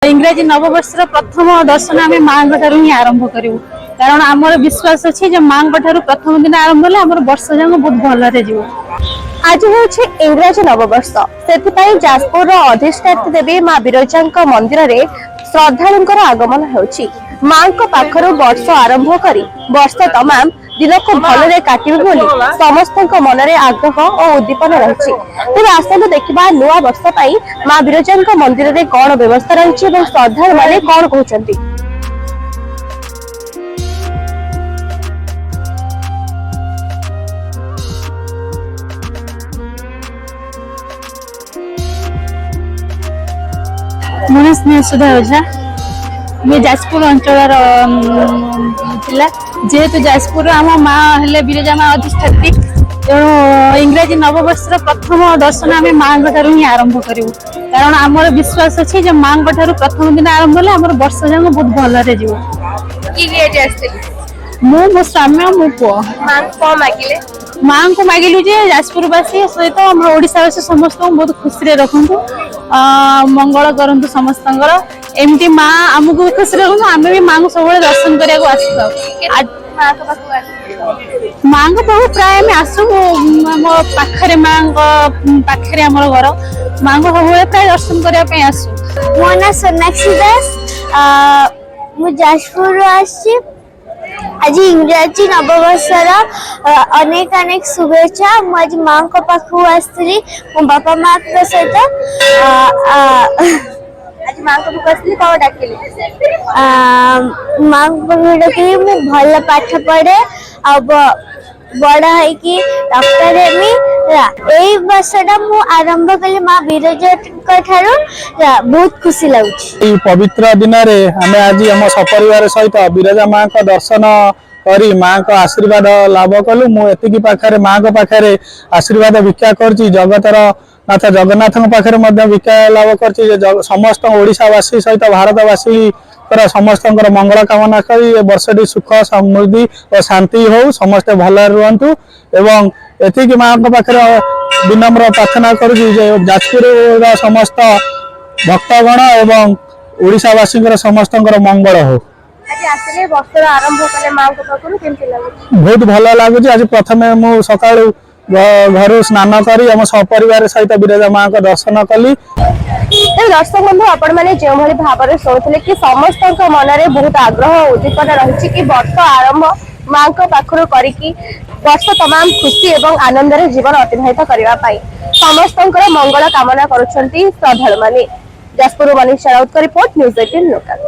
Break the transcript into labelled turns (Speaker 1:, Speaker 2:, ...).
Speaker 1: इंग्राजी नववर्ष प्रथम दर्शन आम माँ ही आरंभ करूँ कारण आमर विश्वास अच्छे माँ प्रथम दिन आरंभ हेल्ले आम वर्ष जाक बहुत भलरे जीव।
Speaker 2: आज हूँ इंग्राजी नववर्ष से जाजपुर अधिष्ठात्री देवी माँ विरजा मंदिर में श्रद्धालुंकर आगमन होछि। माँ पाखर वर्ष आरंभ करी वर्ष तमाम दिन को भलरे काटिबे बोली समस्त मन में आग्रह और उद्दीपना रही। तेज आसतु देखा नुआ वर्ष माँ विरजा मंदिर में कौन व्यवस्था रही श्रद्धालु मैंने कौन कहते।
Speaker 1: मन स्नेह सुधा ओझा मैं जाजपुर अंचल जेहेतु जाजपुर आम माँ हेल्ले विरजा माँ अधिष्ठात्री तेणु इंग्राजी नववर्ष प्रथम दर्शन आम माँ ही आरंभ करूँ कारण आमर विश्वास अच्छे माँ प्रथम दिन आरंभ हेल्ले आम वर्ष जाक बहुत भलरे जीव। मो स्वामी मो पुओ माँ को मागिलु जे जाजपुरवासी सहित आम ओडिशावासी समस्त बहुत खुशी रखु मंगल करूँ समस्त एमती माँ आमको खुशी रखु आम भी माँ को सब दर्शन करने माँ को पाख प्राय आम आसू मो पाखे माँ पाखे आम घर माँ को सब प्राय दर्शन करने आसू।
Speaker 2: मो ना सोनाक्षी दास मु जाजपुर आसी आज इंग्राजी नववर्षर अनेक अनेक शुभेच्छा। मु आज माँ को पाखु आसली मो बापा माँ सहित आज माँ को पाखु कौन डाकिली माँ को डाकिली मु भल पाठ पढ़े बड़ा है कि डॉक्टर हेमी यही वर्षटा मु आरंभ कली माँ विरजा ठारू बहुत खुशी लगुच।
Speaker 3: पवित्र दिन में आम आज आम सपरिवार सहित विरजा माँ का दर्शन करी माँ का आशीर्वाद लाभ कलु। मुझे पाखे माँ को पाखे आशीर्वाद भिक्षा कर जगतर नाथ जगन्नाथ पाखे भिक्षा लाभ कर समस्त ओडिशावासी सहित भारतवासी समस्त मंगल कामना करी वर्षटी सुख समृद्धि और शांति हो समस्ते भल रुहतु एवं एति माँ पाखे विनम्र प्रार्थना करुँ जाजपुर समस्त भक्तगण एवं ओडिशावासी समस्त मंगल हो। बहुत भल लगुच। आज प्रथम मु सका घर स्नान करी आम सपरिवार सहित विरजा माँ का दर्शन कली।
Speaker 2: दर्शक बंधु आपण मैंने जो भाव में शुणुले कि समस्त मन में बहुत आग्रह और उद्दीपना रही कि वर्ष आरंभ माँ पाखर करी वर्ष तमाम खुशी और आनंद जीवन अतिबाहित करने समस्त मंगल कामना करुछंती श्रद्धालु माने। जाजपुर मनीषा राउत का रिपोर्ट न्यूज़ 18 लोकल।